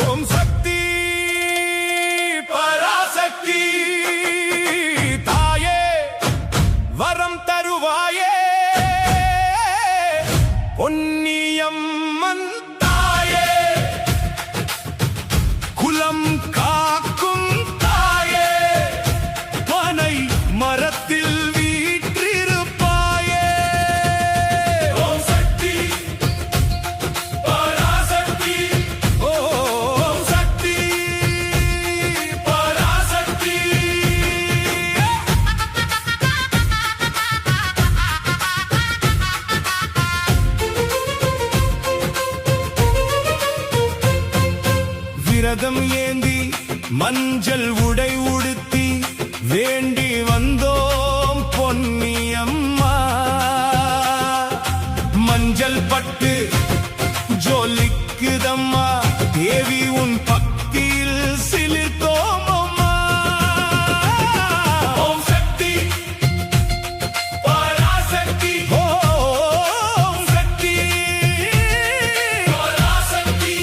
ஓம் சக்தி பராசக்தி தாயே வரம் தருவாயே பொன்னியம்மன் தாயே குலம் காக்கும் தாயே பனை மரத்தில் வீற்றிருப்பாயே ஓம் சக்தி பராசக்தி ஓம் சக்தி பராசக்தி விரதம் ஏந்தி மஞ்சள் உடை உடுத்தி வேண்டி வந்தோம் பொன்னியம்மா மஞ்சள் பட்டு ஜொலிக்குதம்மா தேவி உன் பக்தியில் சிலிர்த்தோம் அம்மா ஓம் சக்தி பராசக்தி ஓம் சக்தி பராசக்தி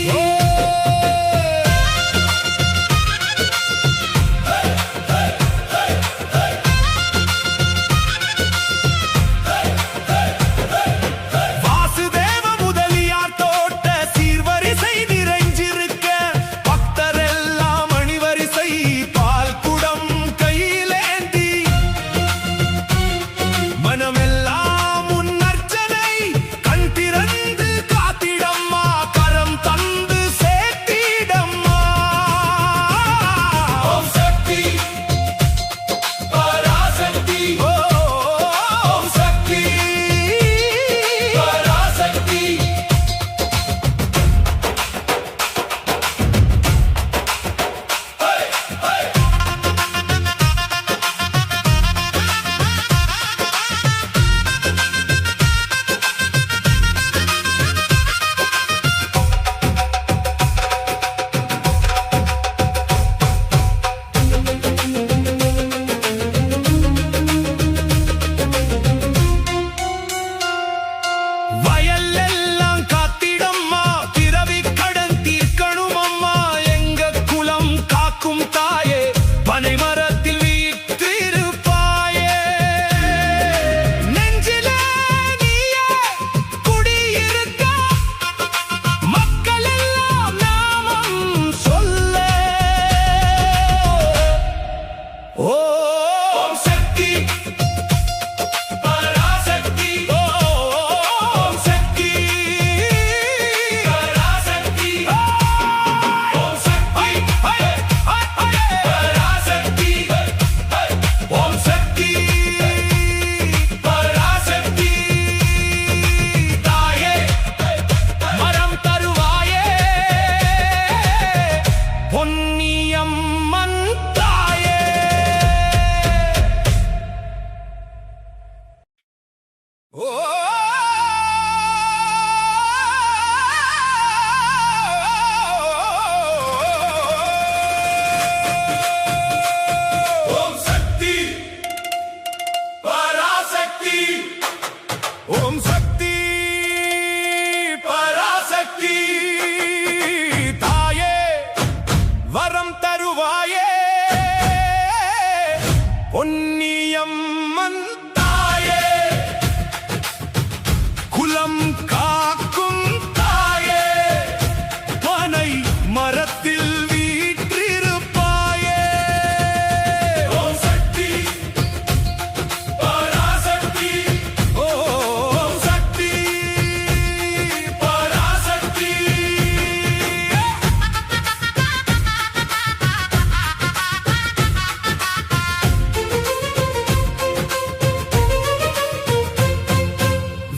வாசுதேவ முதலியார் தோட்ட சீர்வரிசை நிறைஞ்சிருக்க பக்தரெல்லாம் அணிவரிசை பால் குடம் கையிலேந்தி மனமெல்லாம் உன் அர்ச்சனை கண் திறந்து காத்திடம்மா கரம் தந்து சேர்த்திடம்மா ஓம் சக்தி பராசக்தி ஓம் சக்தி பராசக்தி வயலெல்லாம் காத்திடம்மா பிறவி கடன் தீர்க்கணும் அம்மா எங்க குலம் காக்கும் தாயே பனைமரத்தில் வீற்றிருப்பாயே நெஞ்சிலே நீயே குடியிருக்க மக்களெல்லாம் நாமம் சொல்ல ஓம் சக்தி பராசக்தி ஓம் சக்தி பராசக்தி ஓம் சக்தி பராசக்தி ஓம் சக்தி பராசக்தி தாயே மரம் தருவாயே பொன்னியம்மன் தாயே ஓம் சக்தி பராசக்தி ஓம் சக்தி பராசக்தி தாயே வரம் தருவாயே பொன்னியம்மன் தாயே குலம் காக்கும் தாயே பனை மரத்தில் வீற்றிருப்பாயே ஓம் சக்தி பராசக்தி ஓம் சக்தி பராசக்தி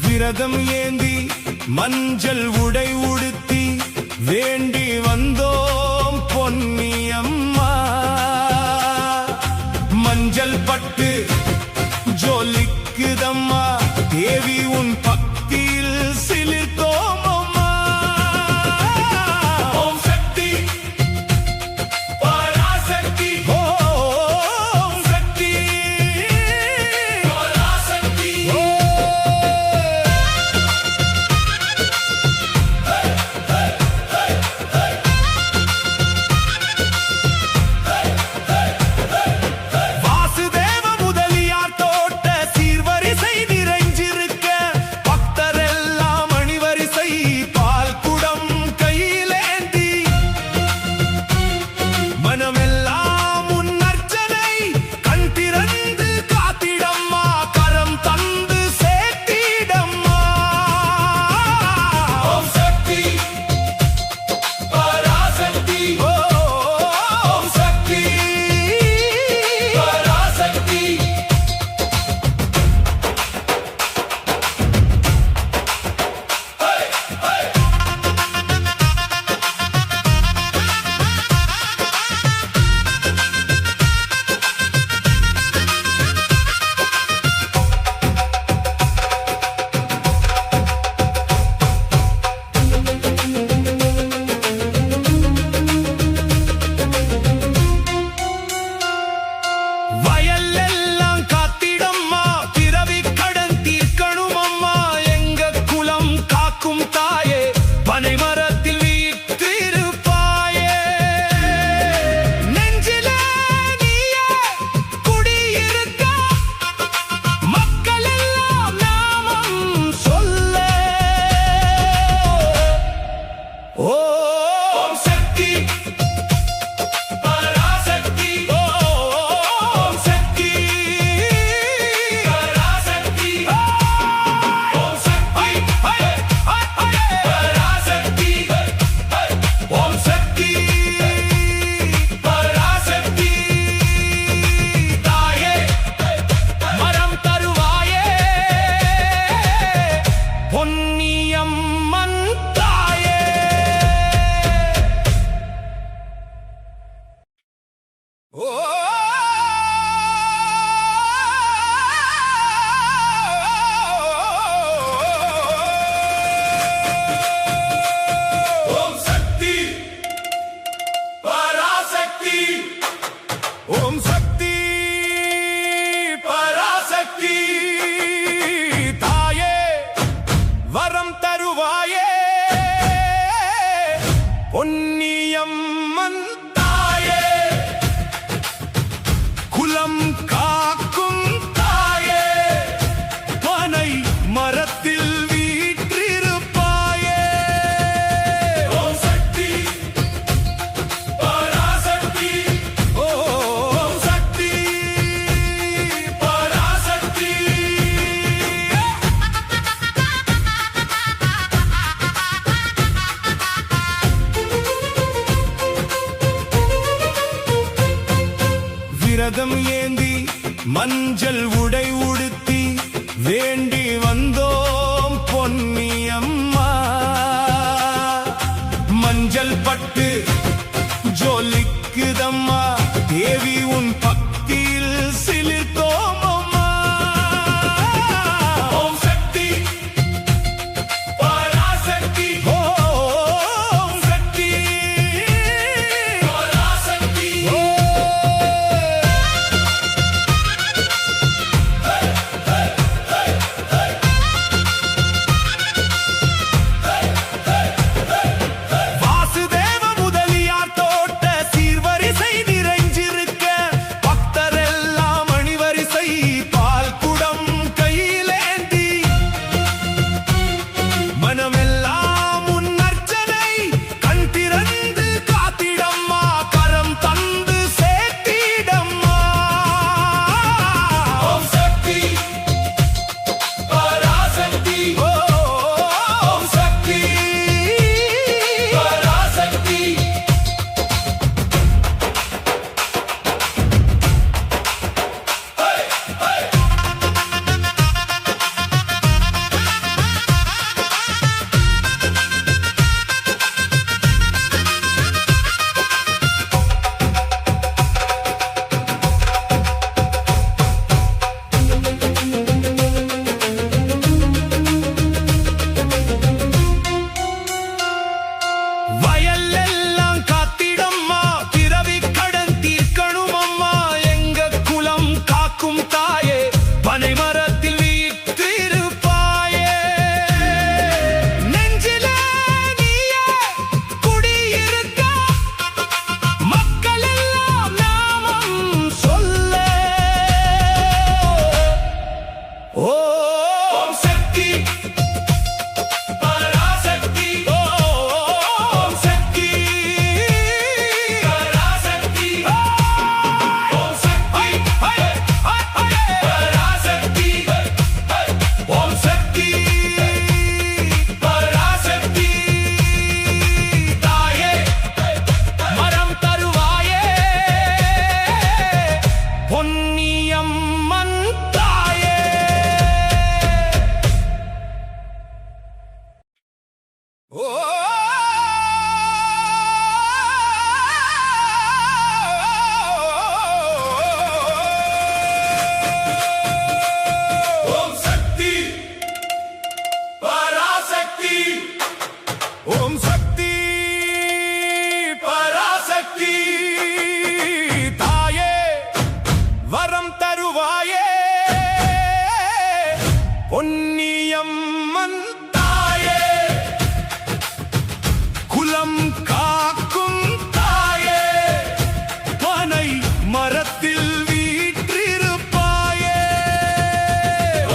விரதம் ஏந்தி மஞ்சள் உடை உடுத்தி வேண்டி வந்தோம் பொன்னியம்மா மஞ்சள் பட்டு ஜொலிக்குதம்மா தேவி உன் பக்தியில் சிலிர்த்தோம் அம்மா ஓம் சக்தி பொன்னியம்மன் தாயே குலம் காக்கும் தாயே பனை மரத்தில் வீற்றிருப்பாயே ஓம் சக்தி பராசக்தி ஓம் சக்தி பராசக்தி விரதம் ஏந்தி மஞ்சள் உடை உடுத்தி வேண்டி வந்தோம் பொன்னியம்மா மஞ்சள் பட்டு ஜொலிக்குதம்மா தேவி உன் பக்தியில் சிலிர்த்தோம் அம்மா ஓம் சக்தி பராசக்தி ஓம் சக்தி பராசக்தி வாசுதேவ முதலியார் தோட்ட சீர்வரிசை நிறைஞ்சிருக்க பக்தரெல்லாம் அணிவரிசை பால் குடம் கையிலேந்தி மனமெல்லாம் உன் அர்ச்சனை கண் திறந்து காத்திடம்மா கரம் தந்து சேர்த்திடம்மா ஓம் சக்தி பராசக்தி ஓம் சக்தி பராசக்தி வயலெல்லாம் காத்திடம்மா பிறவி கடன் தீர்க்கணும் அம்மா எங்க குலம் காக்கும் தாயே பனை மரத்தில் வீற்றிருப்பாயே நெஞ்சிலே நீயே குடியிருக்க மக்களெல்லாம் நாமம் சொல்ல ஓம் சக்தி பராசக்தி ஓம் சக்தி பராசக்தி ஓம் சக்தி பராசக்தி ஓம் சக்தி பராசக்தி தாயே மரம் தருவாயே பொன்னியம்மன் தாயே ஓம் சக்தி பராசக்தி ஓம் சக்தி பராசக்தி தாயே வரம் தருவாயே பொன்னியம்மன் தாயே குலம் காக்கும் தாயே பனை மரத்தில் வீற்றிருப்பாயே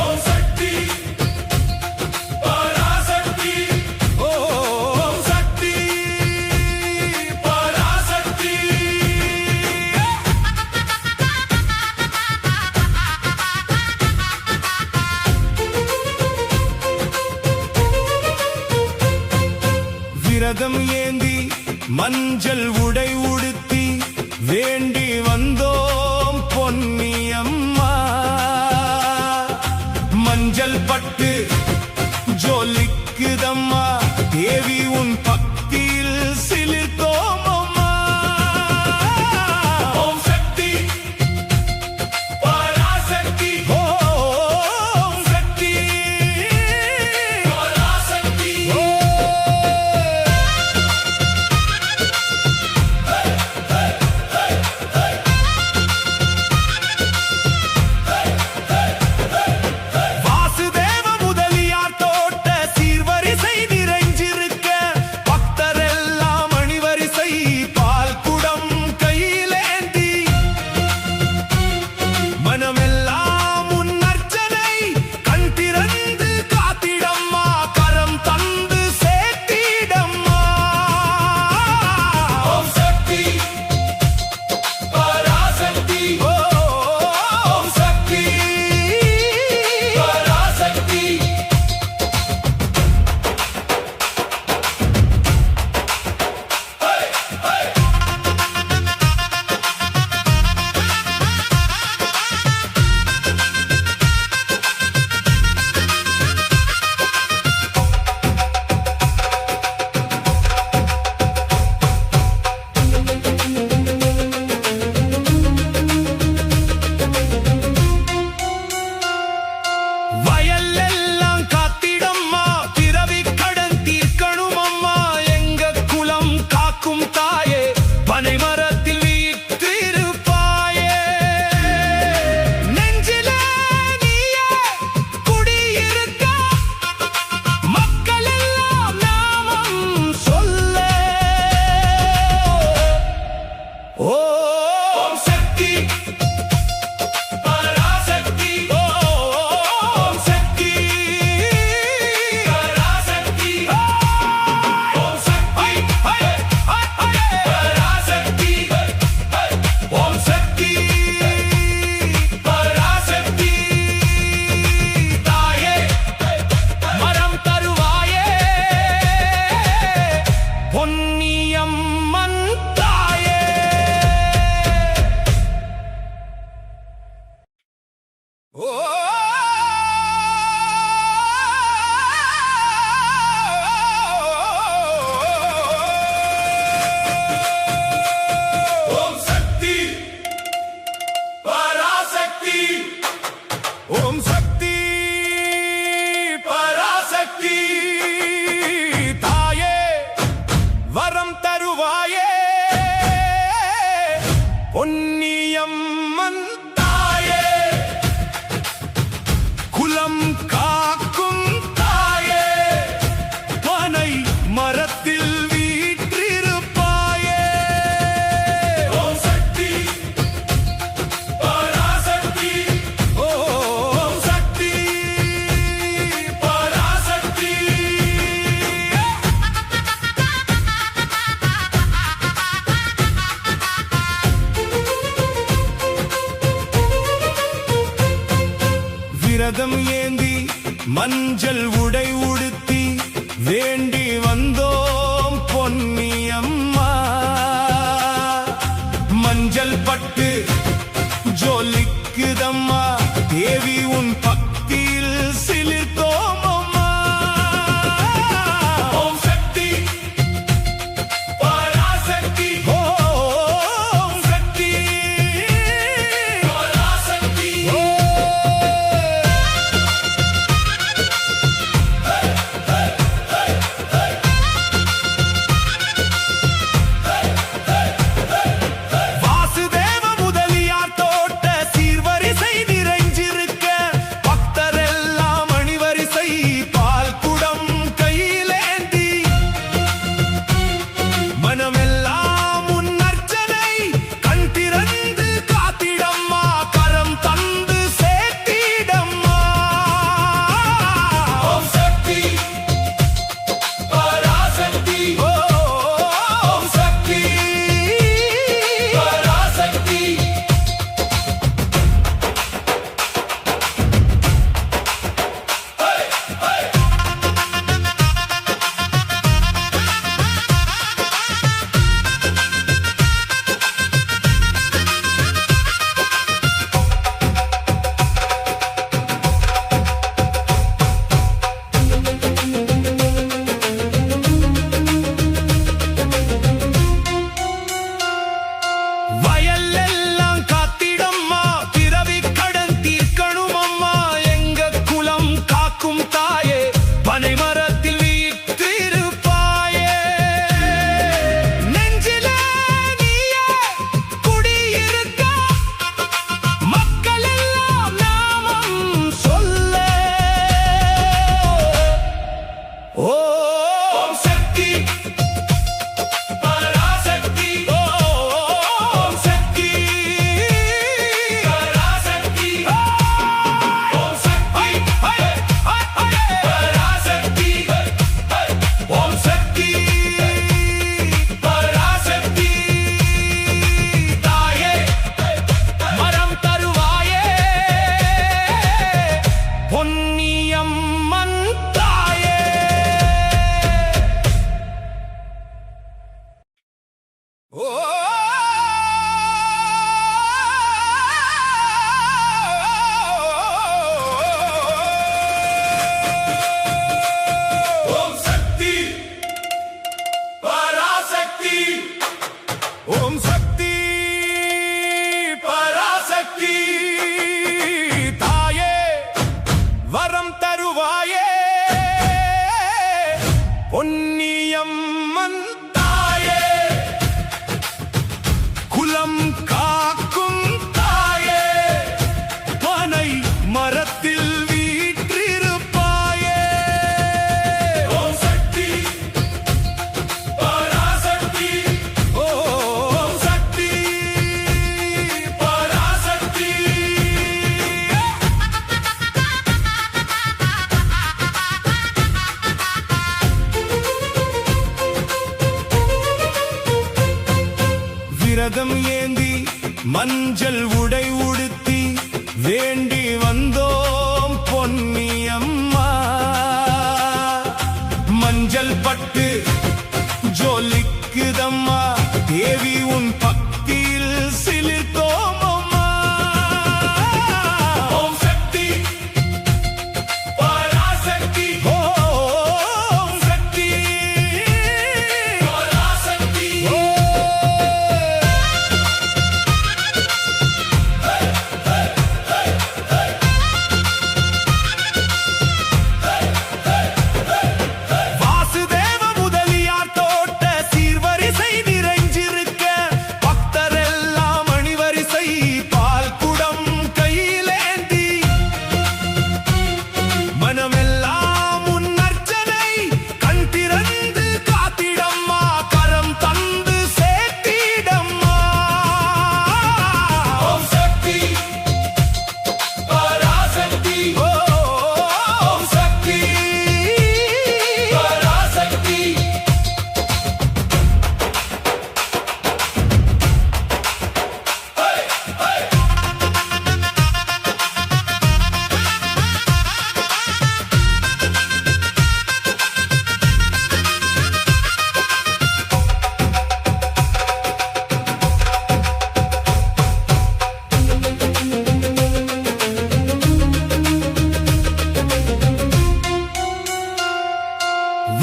ஓம் சக்தி பராசக்தி ஓம் சக்தி பராசக்தி விரதம் ஏந்தி மஞ்சள் உடை உடுத்தி வேண்டி வந்தோம் பொன்னியம்மா மஞ்சள் பட்டு ஜொலிக்குதம்மா தேவி உன் பக்தியில் சிலிர்த்தோம் அம்மா ஓம் சக்தி பராசக்தி ஓம் சக்தி பராசக்தி பொன்னியம்மன் தாயே. ஓம் சக்தி பராசக்தி, ஓம் சக்தி பராசக்தி தாயே, வரம் தருவாயே பொன்னியம்மன் தாயே, குலம் காக்கும் தாயே, பனை மரத்தில் வீற்றிருப்பாயே. ஓம் சக்தி பராசக்தி, ஓம் சக்தி பராசக்தி. விரதம் ஏந்தி மஞ்சள் உடை உடுத்தி வேண்டி வந்தோம் பொன்னியம்மா, மஞ்சள் பட்டு ஜொலிக்குதம்மா, தேவி உன் பக்தியில் சிலிர்த்தோம் அம்மா. ஓம் சக்தி பராசக்தி, ஓம் சக்தி பராசக்தி. வாசுதேவ முதலியார் தோட்ட சீர்வரிசை நிறைஞ்சிருக்க, பக்தரெல்லாம் அணிவரிசை பால் குடம் கையிலேந்தி, மனமெல்லாம் உன் அர்ச்சனை கண் திறந்து காத்திடம்மா, கரம் தந்து சேர்த்திடம்மா. ஓம் சக்தி பராசக்தி, ஓம் சக்தி பராசக்தி. வயலெல்லாம் காத்திடம்மா, பிறவி கடன் தீர்க்கணும் அம்மா, எங்க குலம் காக்கும் தாயே, பனை மரத்தில் வீற்றிருப்பாயே. நெஞ்சிலே நீயே குடியிருக்க, மக்களெல்லாம் நாமம் சொல்ல. ஓம் சக்தி பராசக்தி, ஓம் சக்தி பராசக்தி, ஓம் சக்தி பராசக்தி, ஓம் சக்தி பராசக்தி தாயே, மரம் தருவாயே பொன்னியம்மன் தாயே. ஓம் சக்தி பராசக்தி, ஓம் சக்தி பராசக்தி தாயே, வரம் தருவாயே பொன்னியம்மன் தாயே, குலம் காக்கும் தாயே, பனை மரத்தில் வீற்றிருப்பாயே. ஓம் சக்தி பராசக்தி, ஓம் சக்தி பராசக்தி. விரதம் ஏந்தி மஞ்சள் உடை உடுத்தி வேண்டி வந்தோம் பொன்னியம்மா, மஞ்சள் பட்டு ஜொலிக்க ஜொலிக்குதம்மா தேவி உன் பக்தியில் சிலிர்த்தோம் அம்மா. ஓம் சக்தி பராசக்தி ஓம் சக்தி பராசக்தி. வாசுதேவ முதலியார் தோட்ட சீர்வரிசை நிறைஞ்சிருக்க பக்தரெல்லாம் அணிவரிசை பால் குடம் கையிலேந்தி மனமெல்லாம் உன் அர்ச்சனை கண் திறந்து காத்திடம்மா கரம் தந்து சேர்த்திடம்மா. ஓம் சக்தி பராசக்தி ஓம் சக்தி பராசக்தி.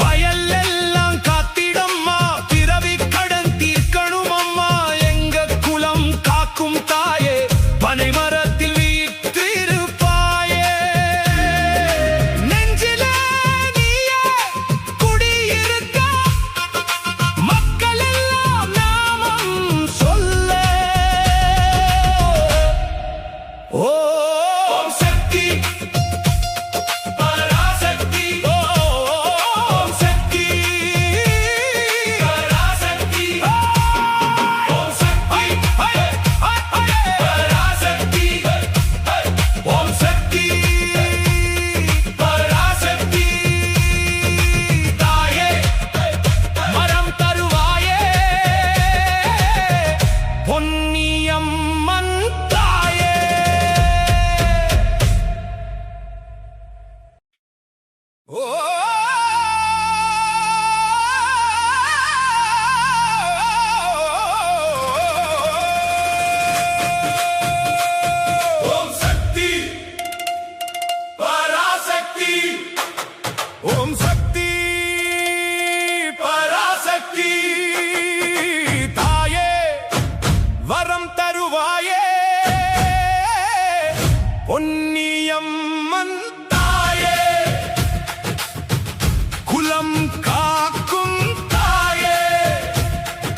வயலெல்லாம் காத்திடம்மா பிறவி கடன் தீர்க்கணும் அம்மா எங்க குலம் காக்கும் தாயே பனைமரத்தில் வீற்றிருப்பாயே. நெஞ்சிலே நீயே குடியிருக்க மக்களெல்லாம் நாமம் சொல்ல. ஓம் சக்தி பராசக்தி ஓம் சக்தி பராசக்தி ஓம் சக்தி பராசக்தி ஓம் சக்தி பராசக்தி. தாயே மரம் தருவாயே பொன்னியம்மன் தாயே. ஓம் சக்தி பராசக்தி ஓம் சக்தி பராசக்தி. தாயே வரம் தருவாயே பொன்னியம்மன் தாயே குலம் காக்கும் தாயே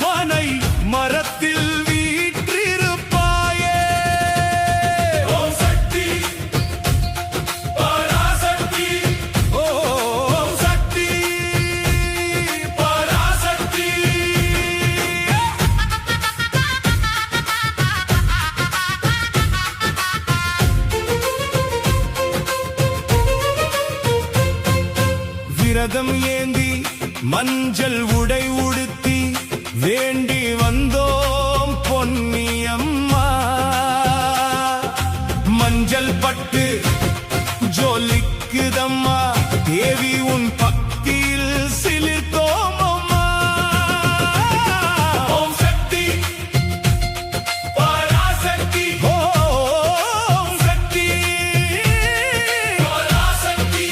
பனை மரத்தில் வீற்றிருப்பாயே. ஓம் சக்தி பராசக்தி ஓம் சக்தி பராசக்தி. விரதம் ஏந்தி மஞ்சள் உடை உடுத்தி வேண்டி வந்தோம் பொன்னியம்மா. மஞ்சள் பட்டு ஜொலிக்குதம்மா தேவி உன் பக்தியில் சிலிர்த்தோம் அம்மா. ஓம் சக்தி பராசக்தி ஓம் சக்தி பராசக்தி.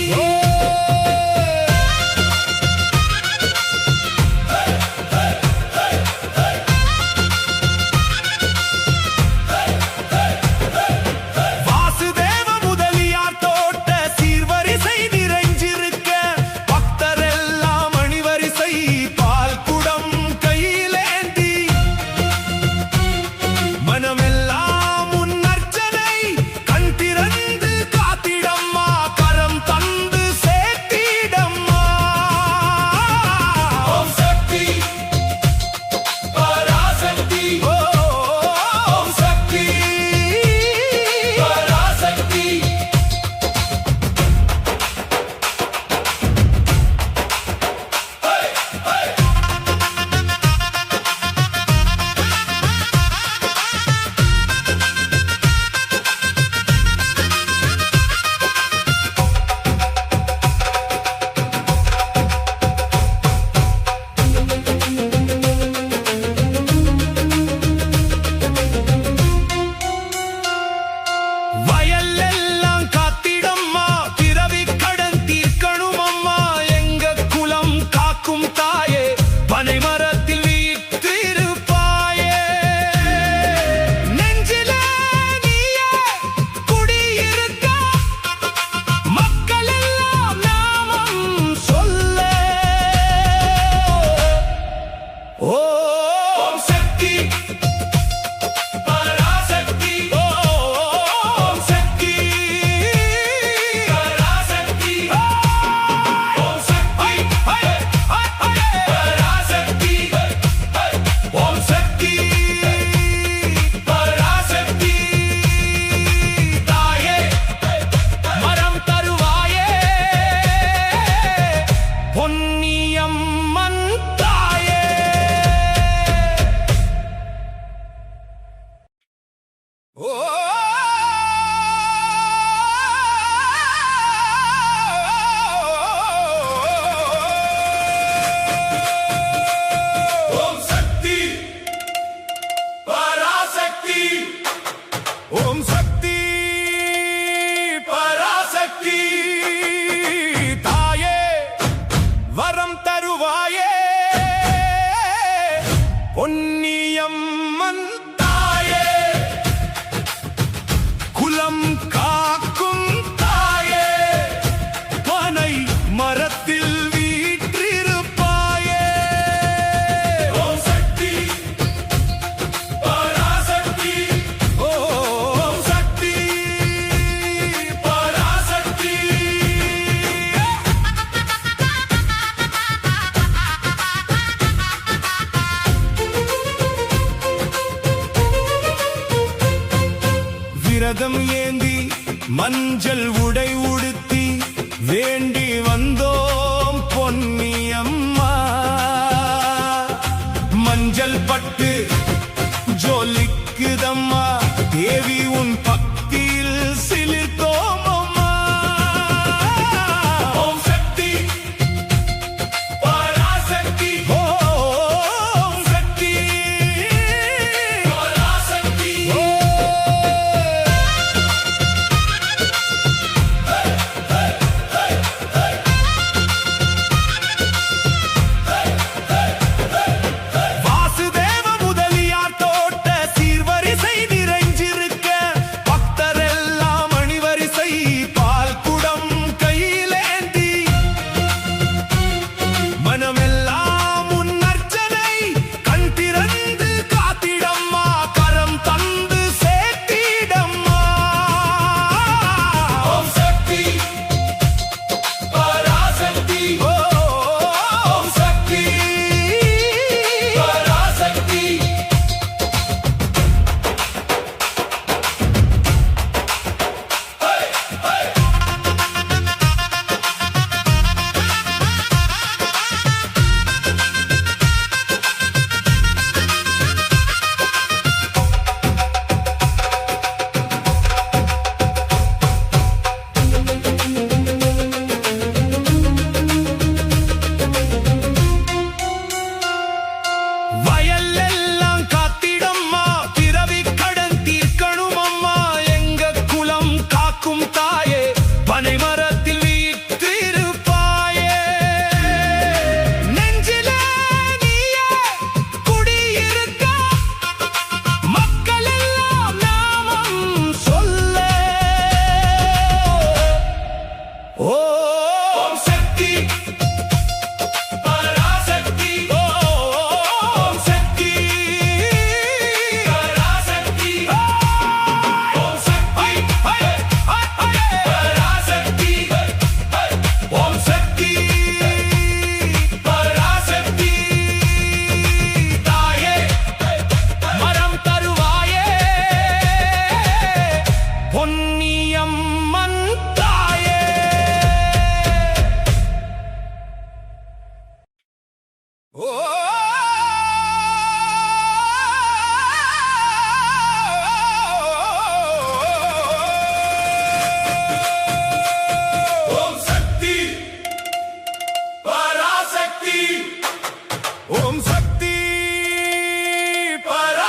பராசக்தி ஓம் சக்தி பராசக்தி ஓம் சக்தி பராசக்தி ஓம் சக்தி பராசக்தி தாயே மரம் தருவாயே பொன்னியம்மன் தாயே. ஓம் சக்தி பராசக்தி ஓம் சக்தி பராசக்தி தாயே வரம் தருவாயே பொன்னியம்மன் தாயே குலம் காக்கும் தாயே பனை மரத்தில் வீற்றிருப்பாயே. ஓம் சக்தி பராசக்தி ஓம் சக்தி பராசக்தி. விரதம் ஏந்தி மஞ்சள் உடை உடுத்தி வேண்டி வந்தோம் பொன்னியம்மா. மஞ்சள் பட்டு ஜொலிக்குதம்மா தேவி உன் பக்தியில் சிலிர்த்தோம் அம்மா. ஓம் சக்தி பராசக்தி ஓம் சக்தி பராசக்தி. வாசுதேவ முதலியார் தோட்ட சீர்வரிசை நிறைஞ்சிருக்க பக்தரெல்லாம் அணிவரிசை பால் குடம் கையிலேந்தி மனமெல்லாம் உன் அர்ச்சனை கண் திறந்து காத்திடம்மா கரம் தந்து சேர்த்திடம்மா. ஓம் சக்தி பராசக்தி ஓம் சக்தி பராசக்தி. வய